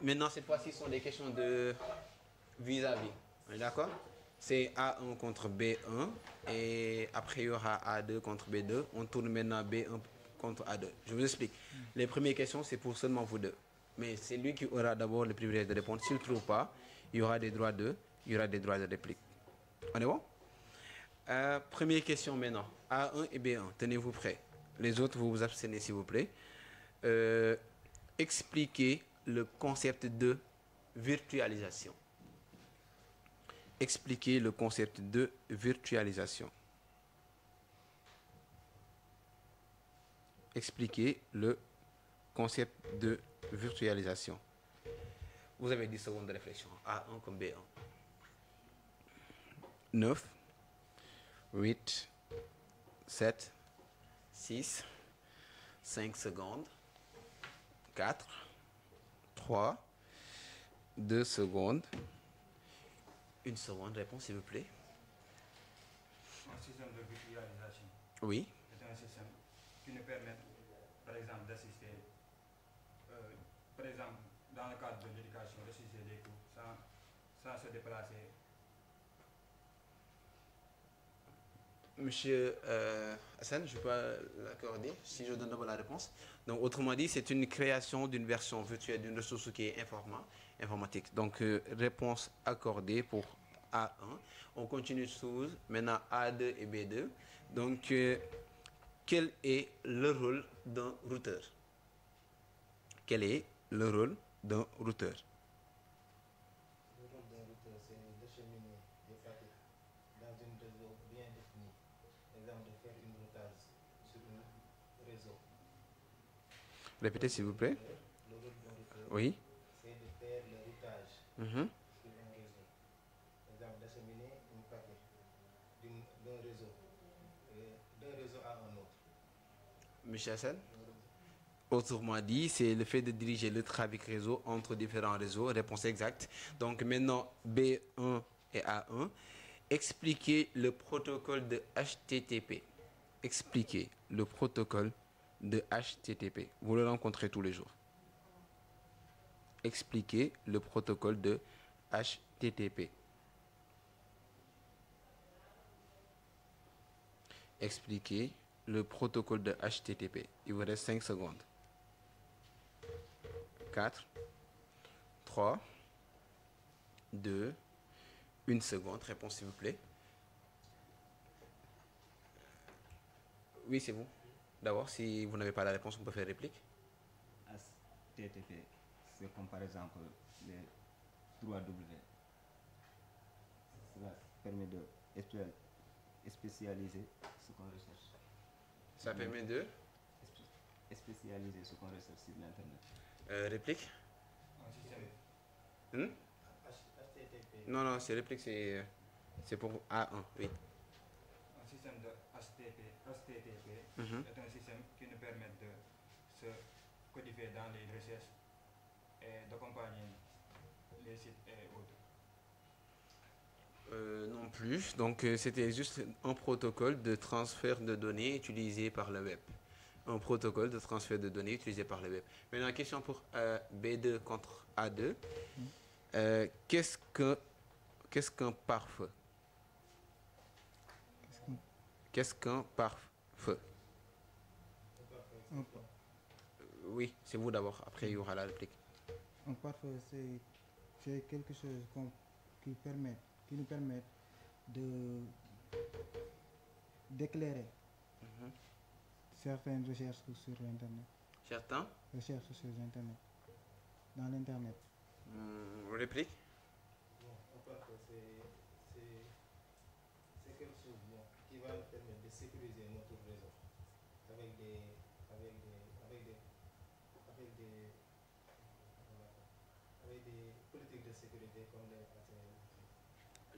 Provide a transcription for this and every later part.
Maintenant, cette fois-ci, ce sont des questions de vis-à-vis. D'accord? C'est A1 contre B1 et après il y aura A2 contre B2. On tourne maintenant B1 contre A2. Je vous explique. Les premières questions, c'est pour seulement vous deux. Mais c'est lui qui aura d'abord le privilège de répondre. S'il ne trouve pas, il y aura des droits il y aura des droits de réplique. On est bon? Première question maintenant. A1 et B1. Tenez-vous prêts. Les autres, vous vous abstenez s'il vous plaît. Expliquez le concept de virtualisation. Expliquer le concept de virtualisation. Expliquer le concept de virtualisation. Vous avez 10 secondes de réflexion. A1 comme B1. 9, 8, 7, 6, 5 secondes. 4, 3, 2 secondes. 1 seconde, réponse s'il vous plaît. Un système de virtualisation. Oui. C'est un système qui nous permet, par exemple, d'assister, par exemple, dans le cadre de l'éducation, d'assister des cours sans se déplacer. Monsieur Hassan, je peux l'accorder si je donne la réponse. Donc, autrement dit, c'est une création d'une version virtuelle d'une ressource qui est informatique. Donc, réponse accordée pour A1. On continue sous maintenant A2 et B2. Donc, quel est le rôle d'un routeur? Quel est le rôle d'un routeur? Le rôle d'un routeur, c'est d'acheminer des paquets dans une réseau bien définie. Par exemple, de faire une routage sur un réseau. Répétez s'il vous plaît. Le rôle d'un routeur, Oui. c'est de faire le routage sur un réseau. Par exemple, d'acheminer un paquet d'un réseau à un autre. Monsieur Hassan? Autrement dit, c'est le fait de diriger le trafic réseau entre différents réseaux. Réponse exacte. Donc maintenant, B1 et A1. Expliquez le protocole de HTTP. Expliquez le protocole de HTTP. Vous le rencontrez tous les jours. Expliquez le protocole de HTTP. Expliquez le protocole de HTTP. Il vous reste 5 secondes. 4, 3, 2, 1 seconde. Réponse s'il vous plaît. Oui, c'est vous. D'abord, si vous n'avez pas la réponse, on peut faire réplique. HTTP, c'est comme par exemple les 3W. Cela permet de spécialiser ce qu'on recherche. Ça permet de spécialiser ce qu'on recherche sur l'Internet. Réplique. Un système. HTTP. Non, c'est réplique, c'est pour A1, oui. Un système de HTTP est un système qui nous permet de se codifier dans les recherches et d'accompagner les sites et autres. Non plus. Donc, c'était juste un protocole de transfert de données utilisé par le web. Un protocole de transfert de données utilisé par le web. Maintenant, question pour B2 contre A2. Qu'est-ce qu'un pare-feu? Qu'est-ce qu'un pare-feu? Oui, c'est vous d'abord. Après, il y aura la réplique. Un pare-feu, c'est quelque chose qui nous permet d'éclairer certaines recherches sur Internet. Certains? Recherches sur Internet. Dans l'Internet. Réplique? Bon, un pare-feu, c'est quelque chose qui va nous permettre de sécuriser notre réseau avec des politiques de sécurité comme les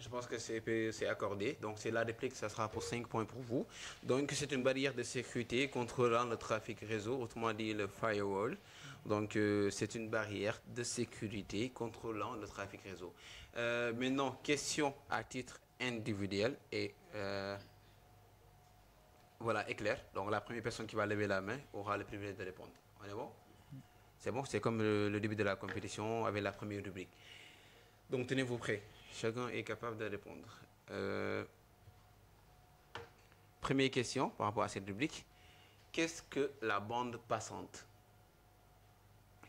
Je pense que c'est accordé. Donc, c'est la réplique, ça sera pour 5 points pour vous. Donc, c'est une barrière de sécurité contrôlant le trafic réseau, autrement dit le firewall. Donc, c'est une barrière de sécurité contrôlant le trafic réseau. Maintenant, question à titre individuel et voilà, éclair. Donc, la première personne qui va lever la main aura le privilège de répondre. On est bon? C'est bon, c'est comme le début de la compétition avec la première rubrique. Donc tenez-vous prêts. Chacun est capable de répondre. Première question par rapport à cette rubrique. Qu'est-ce que la bande passante?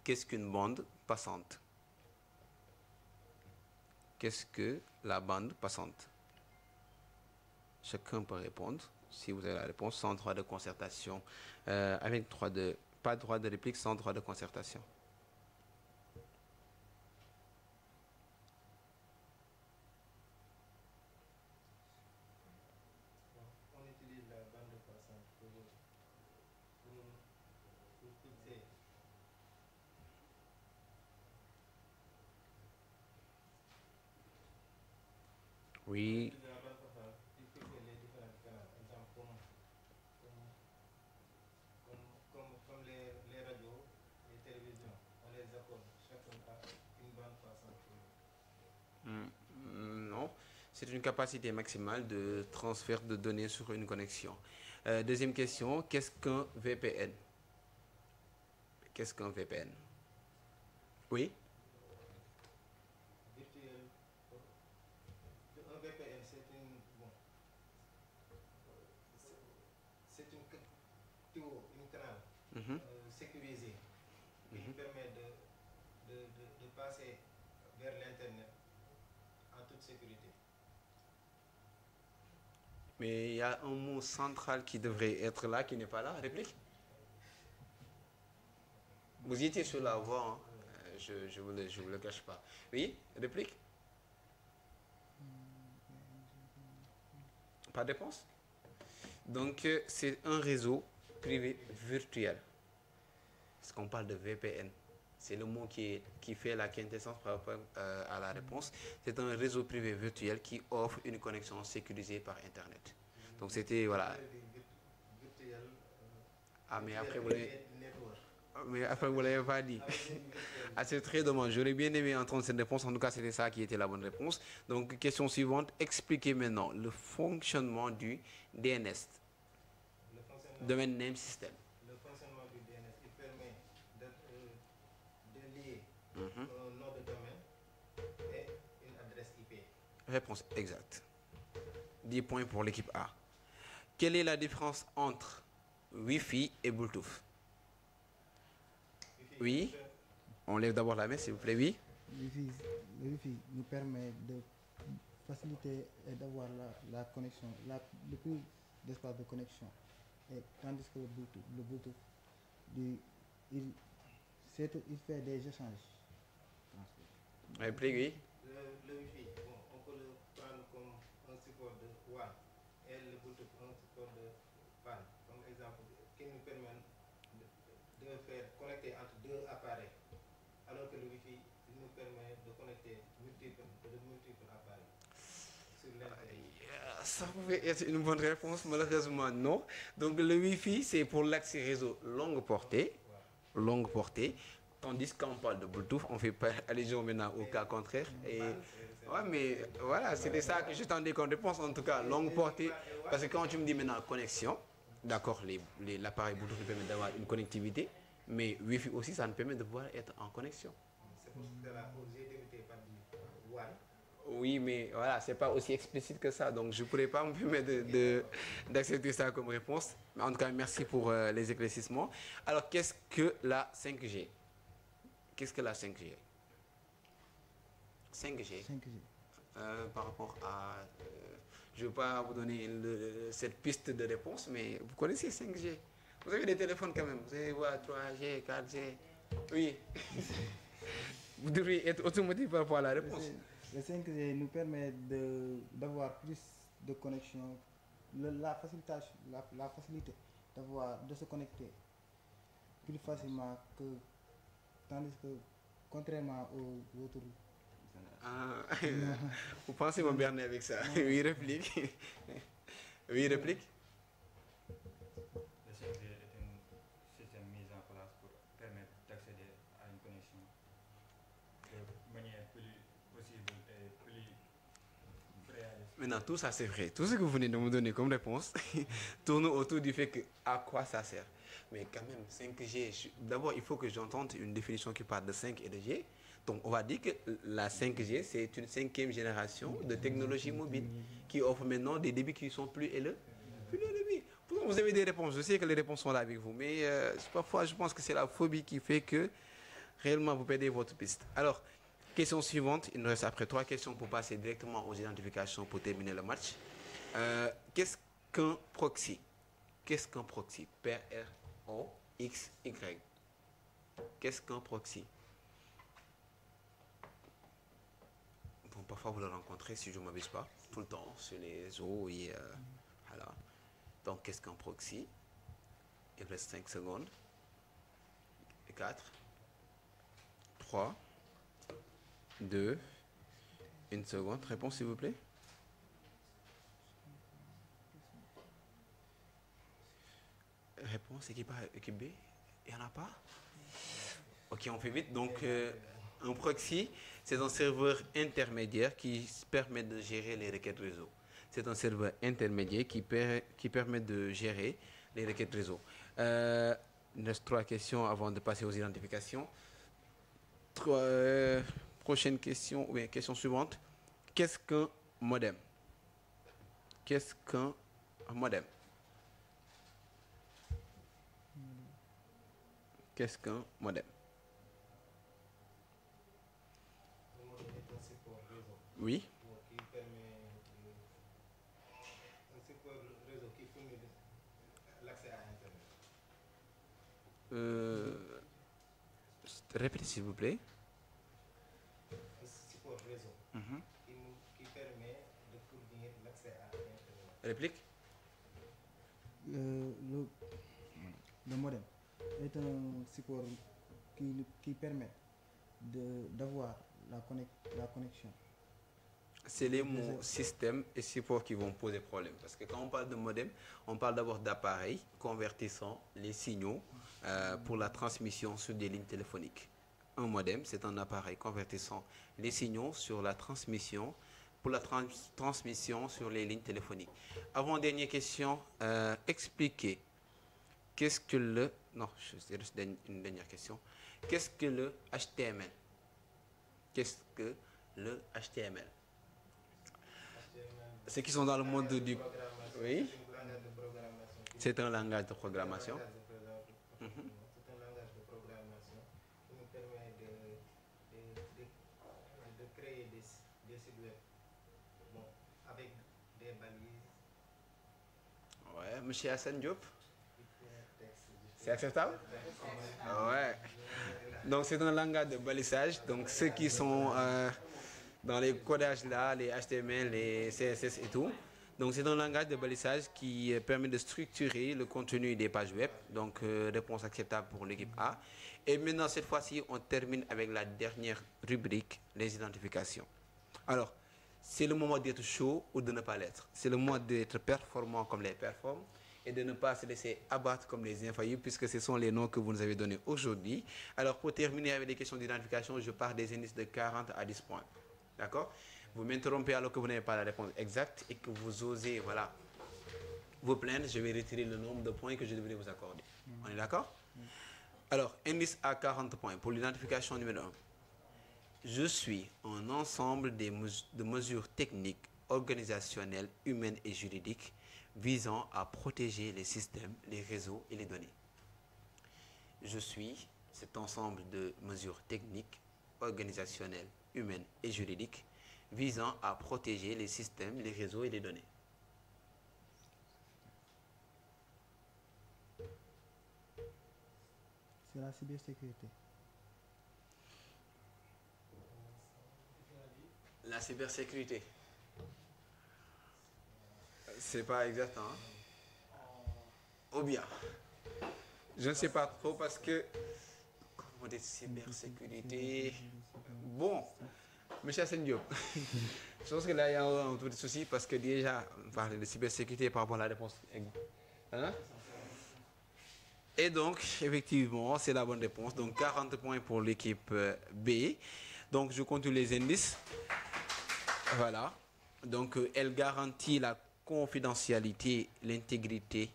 Qu'est-ce qu'une bande passante? Qu'est-ce que la bande passante? Chacun peut répondre. Si vous avez la réponse, sans droit de concertation, avec pas droit de réplique, sans droit de concertation. On utilise la bande passante pour fixer. Oui. La bande passante pour fixer les différents canaux. Exemple comme les radios, les télévisions, on les accorde. Chacun a une bande passante. Non, c'est une capacité maximale de transfert de données sur une connexion. Deuxième question, qu'est-ce qu'un VPN? Qu'est-ce qu'un VPN? Oui? Virtuel. Un VPN, c'est une canal Mhm. sécurisé qui permet de passer vers l'Internet en toute sécurité. Mais il y a un mot central qui devrait être là, qui n'est pas là. Réplique? Vous y étiez sur la voie, hein. Je vous le cache pas. Oui? Réplique? Pas de réponse? Donc, c'est un réseau privé virtuel. Parce qu'on parle de VPN. C'est le mot qui fait la quintessence par rapport à la réponse. C'est un réseau privé virtuel qui offre une connexion sécurisée par Internet. Donc, c'était, voilà. Virtuel. Ah, mais après, vous network. l'avez pas dit. Ah, c'est très dommage. J'aurais bien aimé entendre cette réponse. En tout cas, c'était ça qui était la bonne réponse. Donc, question suivante. Expliquez maintenant le fonctionnement du DNS, Domain Name System. Le fonctionnement du DNS, il permet de lier un nom de domaine et une adresse IP. Réponse exacte. 10 points pour l'équipe A. Quelle est la différence entre Wi-Fi et Bluetooth? Oui. On lève d'abord la main, s'il vous plaît. Oui. Le Wi-Fi nous permet de faciliter et d'avoir la connexion, le plus d'espace de connexion. Et tandis que le Bluetooth il fait des échanges. Réplique, oui. Le Wi-Fi, on peut le prendre comme un support de WAN et le Bluetooth un support de PAN, comme exemple, qui nous permet de faire connecter entre deux appareils, alors que le Wi-Fi nous permet de connecter de multiples appareils sur l'Internet. Ça pouvait être une bonne réponse, malheureusement non. Donc le Wi-Fi, c'est pour l'accès réseau longue portée. Longue portée. Tandis qu'on parle de Bluetooth, on fait pas allusion maintenant au cas contraire. Et ouais, mais voilà, c'était ça que j'attendais comme réponse, en tout cas, longue portée. Parce que quand tu me dis maintenant connexion, d'accord, l'appareil Bluetooth nous permet d'avoir une connectivité, mais Wi-Fi aussi, ça nous permet de pouvoir être en connexion. C'est pour cela que j'ai débuté par dire WAN. Oui, mais voilà, c'est pas aussi explicite que ça, donc je ne pourrais pas me permettre d'accepter ça comme réponse. Mais en tout cas, merci pour les éclaircissements. Alors, qu'est-ce que la 5G? Qu'est-ce que la 5G? 5G. 5G. Par rapport à... je ne veux pas vous donner cette piste de réponse, mais vous connaissez 5G. Vous avez des téléphones quand même. Vous avez 3G, 4G. Oui. Vous devriez être automatique par rapport à la réponse. Le 5G nous permet d'avoir plus de connexion, la facilité de se connecter plus facilement tandis que contrairement aux autres. Ah, vous pensez me berner avec ça? Oui, réplique. Oui, réplique. Le 5G est un système mis en place pour permettre d'accéder à une connexion de manière plus possible et plus réaliste. Maintenant, tout ça, c'est vrai. Tout ce que vous venez de me donner comme réponse tourne autour du fait que à quoi ça sert. Mais quand même, 5G, d'abord, il faut que j'entende une définition qui parle de 5 et de G. Donc, on va dire que la 5G, c'est une 5e génération de technologie mobile qui offre maintenant des débits qui sont plus élevés. Pourquoi vous avez des réponses? Je sais que les réponses sont là avec vous, mais parfois, je pense que c'est la phobie qui fait que réellement, vous perdez votre piste. Alors, question suivante. Il nous reste après 3 questions pour passer directement aux identifications pour terminer le match. Qu'est-ce qu'un proxy? Qu'est-ce qu'un proxy? P-R-O-X-Y. Qu'est-ce qu'un proxy? Bon, parfois, vous le rencontrez, si je ne m'abuse pas, tout le temps, sur les réseaux. Et, voilà. Donc, qu'est-ce qu'un proxy? Il reste 5 secondes. 4, 3, 2, 1 seconde. Réponse, s'il vous plaît. Réponse, équipe A, équipe B. Il n'y en a pas? Ok, on fait vite. Donc, un proxy, c'est un serveur intermédiaire qui permet de gérer les requêtes réseau. C'est un serveur intermédiaire qui permet de gérer les requêtes réseau. Il reste 3 questions avant de passer aux identifications. Prochaine question, ou bien question suivante. Qu'est-ce qu'un modem? Qu'est-ce qu'un modem? Qu'est-ce qu'un modem? Le modem est un support réseau. Oui. Qui permet un support réseau qui fournit l'accès à Internet. Répétez s'il vous plaît. Un support réseau qui permet de fournir l'accès à Internet. Réplique. Le modem est un support qui permet d'avoir la connexion. C'est les mots système et support qui vont poser problème. Parce que quand on parle de modem, on parle d'abord d'appareils convertissant les signaux pour la transmission sur des lignes téléphoniques. Un modem, c'est un appareil convertissant les signaux sur la transmission, pour la transmission sur les lignes téléphoniques. Avant-dernière question, expliquez qu'est-ce que le... Non, c'est une dernière question. Qu'est-ce que le HTML? Qu'est-ce que le HTML? Ceux qui sont dans le monde du... Oui. C'est un langage de programmation. C'est un langage de programmation qui nous permet de créer des sites web avec des balises. Ouais, monsieur Hassan Diop. C'est acceptable? Ouais. Donc c'est un langage de balisage. Donc ceux qui sont dans les codages là, les HTML, les CSS et tout. Donc c'est un langage de balisage qui permet de structurer le contenu des pages web. Donc réponse acceptable pour l'équipe A. Et maintenant cette fois-ci on termine avec la dernière rubrique, les identifications. Alors c'est le moment d'être chaud ou de ne pas l'être. C'est le moment d'être performant comme les performants et de ne pas se laisser abattre comme les infaillibles, puisque ce sont les noms que vous nous avez donnés aujourd'hui. Alors, pour terminer avec les questions d'identification, je pars des indices de 40 à 10 points. D'accord? Vous m'interrompez alors que vous n'avez pas la réponse exacte et que vous osez, voilà, vous plaindre, je vais retirer le nombre de points que je devrais vous accorder. On est d'accord? Alors, indice à 40 points pour l'identification numéro 1. Je suis un ensemble de mesures techniques, organisationnelles, humaines et juridiques visant à protéger les systèmes, les réseaux et les données. Je suis cet ensemble de mesures techniques, organisationnelles, humaines et juridiques visant à protéger les systèmes, les réseaux et les données. C'est la cybersécurité. La cybersécurité. C'est pas exact, hein? Ou bien, je ne sais pas trop parce que comment dire cybersécurité. Bon, monsieur Hassan Diop, je pense que là il y a un petit souci parce que déjà on parle de cybersécurité par rapport à la réponse. Hein? Et donc, effectivement, c'est la bonne réponse. Donc 40 points pour l'équipe B. Donc je continue les indices. Voilà. Donc, elle garantit la confidentialité, l'intégrité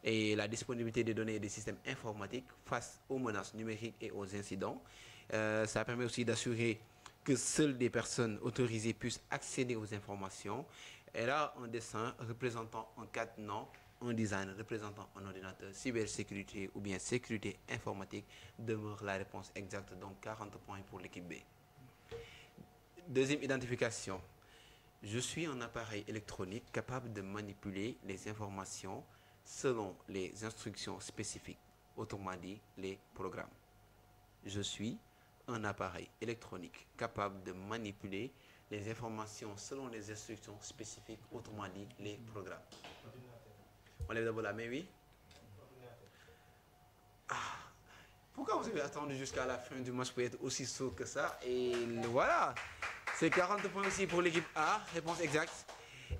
et la disponibilité des données et des systèmes informatiques face aux menaces numériques et aux incidents. Ça permet aussi d'assurer que seules des personnes autorisées puissent accéder aux informations. Elle a un dessin représentant un cadenas, un design représentant un ordinateur. Cybersécurité ou bien sécurité informatique demeure la réponse exacte, donc 40 points pour l'équipe B. Deuxième identification. Je suis un appareil électronique capable de manipuler les informations selon les instructions spécifiques, autrement dit les programmes. Je suis un appareil électronique capable de manipuler les informations selon les instructions spécifiques, autrement dit les programmes. On lève d'abord la main, oui. Pourquoi vous avez attendu jusqu'à la fin du match pour être aussi sourd que ça? Et voilà, c'est 40 points aussi pour l'équipe A, réponse exacte.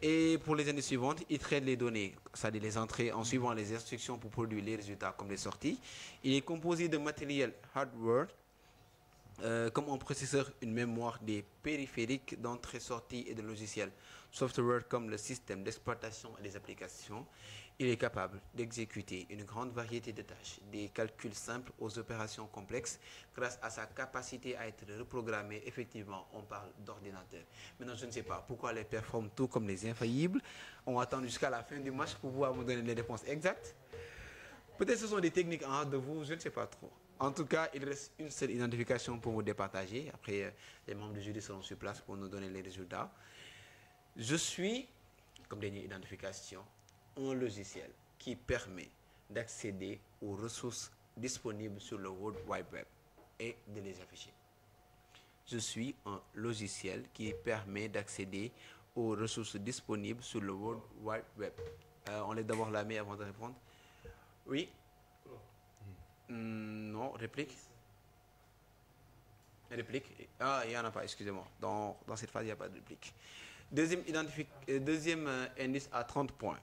Et pour les années suivantes, il traite les données, c'est-à-dire les entrées en suivant les instructions pour produire les résultats comme les sorties. Il est composé de matériel hardware, comme un processeur, une mémoire, des périphériques d'entrée-sortie et de logiciels, software comme le système d'exploitation et des applications. Il est capable d'exécuter une grande variété de tâches, des calculs simples aux opérations complexes, grâce à sa capacité à être reprogrammé. Effectivement, on parle d'ordinateur. Maintenant, je ne sais pas pourquoi les performent tout comme les infaillibles. On attend jusqu'à la fin du match pour pouvoir vous donner les réponses exactes. Peut-être ce sont des techniques de vous, je ne sais pas trop. En tout cas, il reste une seule identification pour vous départager. Après, les membres du jury seront sur place pour nous donner les résultats. Je suis, comme dernière identification, un logiciel qui permet d'accéder aux ressources disponibles sur le World Wide Web et de les afficher. Je suis un logiciel qui permet d'accéder aux ressources disponibles sur le World Wide Web. On lève d'abord la main avant de répondre. Oui. Non, réplique. Réplique. Ah, il n'y en a pas, excusez-moi. Dans cette phase, il n'y a pas de réplique. Deuxième indice à 30 points.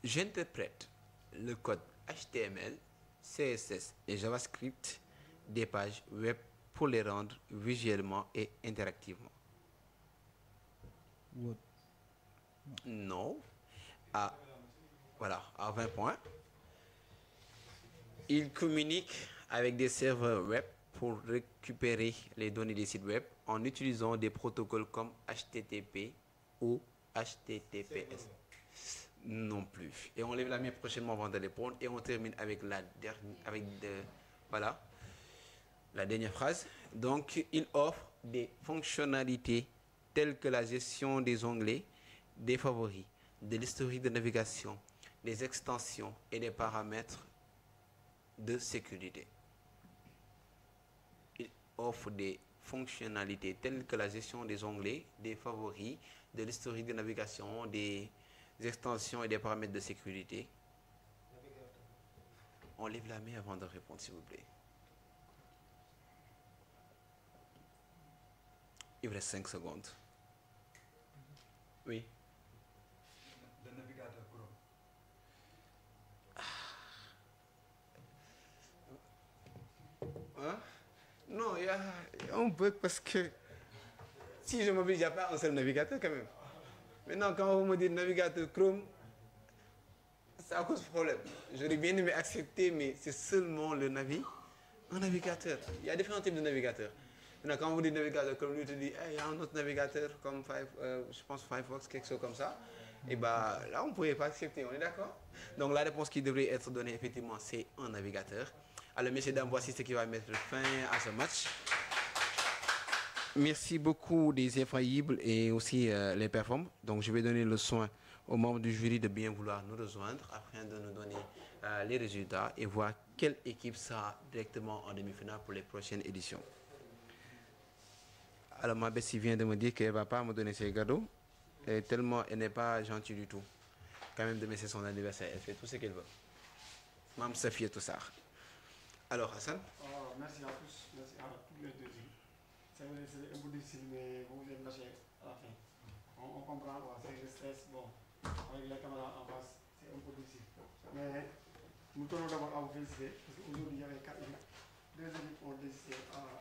J'interprète le code HTML, CSS et JavaScript des pages web pour les rendre visuellement et interactivement. Word. Non. Voilà, à 20 points. Il communique avec des serveurs web pour récupérer les données des sites web en utilisant des protocoles comme HTTP ou HTTPS. Non plus. Et on lève la main prochainement avant de répondre. Et on termine avec la dernière phrase. Donc, il offre des fonctionnalités telles que la gestion des onglets, des favoris, de l'historique de navigation, des extensions et des paramètres de sécurité. Il offre des fonctionnalités telles que la gestion des onglets, des favoris, de l'historique de navigation, des extensions et des paramètres de sécurité. On lève la main avant de répondre, s'il vous plaît. Il vous reste 5 secondes. Oui. Le navigateur Chrome. Hein? Non, il y a un bug parce que si je m'oblige, il n'y a pas un seul navigateur quand même. Maintenant, quand vous me dites navigateur Chrome, ça cause problème. J'aurais bien aimé accepter, mais c'est seulement un navigateur. Il y a différents types de navigateurs. Maintenant, quand vous dites navigateur Chrome, lui te dit, il y a un autre navigateur comme je pense Firefox, quelque chose comme ça. Et bien là, on ne pourrait pas accepter, on est d'accord? Donc la réponse qui devrait être donnée, effectivement, c'est un navigateur. Alors, messieurs, dames, voici ce qui va mettre fin à ce match. Merci beaucoup des infaillibles et aussi les performants. Donc, je vais donner le soin aux membres du jury de bien vouloir nous rejoindre afin de nous donner les résultats et voir quelle équipe sera directement en demi-finale pour les prochaines éditions. Alors, ma Bessie vient de me dire qu'elle ne va pas me donner ses cadeaux, et tellement elle n'est pas gentille du tout. Quand même, demain, c'est son anniversaire. Elle fait tout ce qu'elle veut. Mme Safia Toussard. Alors, Hassan? Merci à tous, merci à tous les deux. C'est vrai, c'est un peu difficile, mais vous êtes lâché à la fin. On comprend, c'est le stress. Bon, avec la caméra en face, c'est un peu difficile. Mais nous tenons d'abord à vous féliciter, parce qu'aujourd'hui, il y avait 4 équipes. 2 équipes ont désisté à la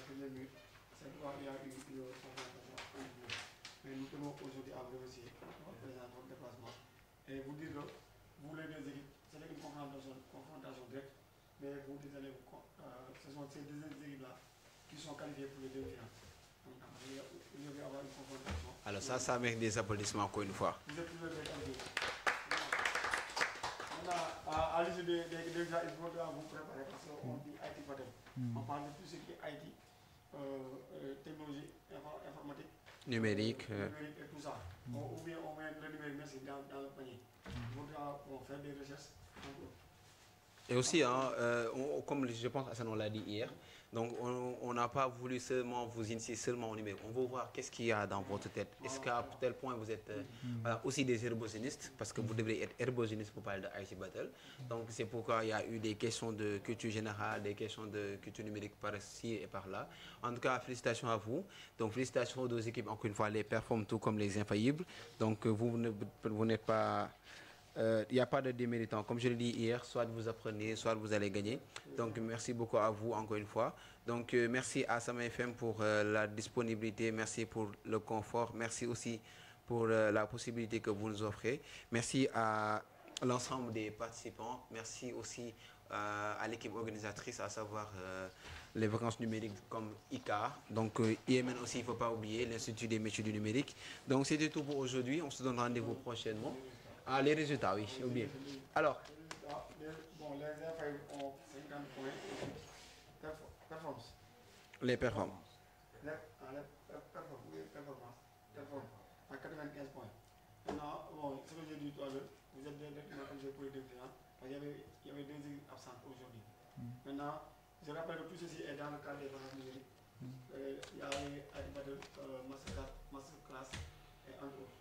première minute. C'est pourquoi il y a eu une confrontation. tenons aujourd'hui à vous remercier pour présenter votre déplacement et vous dire que vous les deux équipes, c'est une confrontation directe, mais vous désolez, ce sont ces deux équipes-là qui sont qualifiées pour les demi-finales. Donc, il y avoir une confrontation. Alors ça mérite des applaudissements encore une fois. Vous êtes tous les deux qualifiés. À l'issue des examens, il faudra vous préparer parce qu'on dit IT Patel. On parle de tout ce qui est IT, technologie, informatique, Numérique. et tout ça. Ou bien on met le numérique merci, dans le panier. Il faudra faire des recherches. Et aussi, hein, comme je pense Hassan on l'a dit hier, donc on n'a pas voulu seulement vous initier seulement au numérique. On veut voir qu'est-ce qu'il y a dans votre tête. Est-ce qu'à tel point vous êtes voilà, aussi des herbogynistes, parce que vous devrez être herbogyniste pour parler de IT Battle. Donc c'est pourquoi il y a eu des questions de culture générale, des questions de culture numérique par-ci et par-là. En tout cas, félicitations à vous. Donc félicitations aux deux équipes, encore une fois, les performent tout comme les infaillibles. Donc vous n'êtes pas... Il n'y a pas de déméritant. Comme je l'ai dit hier, soit vous apprenez, soit vous allez gagner. Donc, merci beaucoup à vous encore une fois. Donc, merci à Sama FM pour la disponibilité. Merci pour le confort. Merci aussi pour la possibilité que vous nous offrez. Merci à l'ensemble des participants. Merci aussi à l'équipe organisatrice, à savoir les vacances numériques comme ICA. Donc, IMN aussi, il ne faut pas oublier, l'Institut des métiers du numérique. Donc, c'était tout pour aujourd'hui. On se donne rendez-vous prochainement. Ah, les résultats, oui, j'ai oublié. Alors. Bon, les infos ont 50 points. Performance. Les performances. Performance à 95 points. Maintenant, bon, ce que j'ai dit tout à l'heure, vous êtes directement comme j'ai pour les deux finales, parce qu'il y avait deux équipes absentes aujourd'hui. Maintenant, je rappelle que tout ceci est dans le cadre des vacances numériques. Il y a les masterclass et entre autres.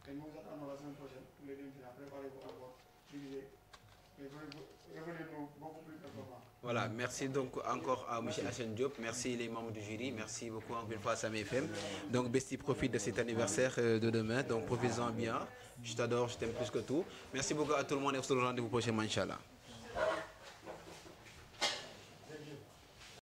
Et nous attendons la semaine prochaine pour les demi-finales. Préparez-vous encore, divisez. Et revenez-nous beaucoup plus performants. Voilà, merci donc encore à M. Hassan Diop, merci les membres du jury, merci beaucoup encore une fois à Sam FM. Donc Besti profite de cet anniversaire de demain, donc profitez-en bien. Je t'adore, je t'aime plus que tout. Merci beaucoup à tout le monde et on se retrouve rendez-vous prochainement, Inch'Allah.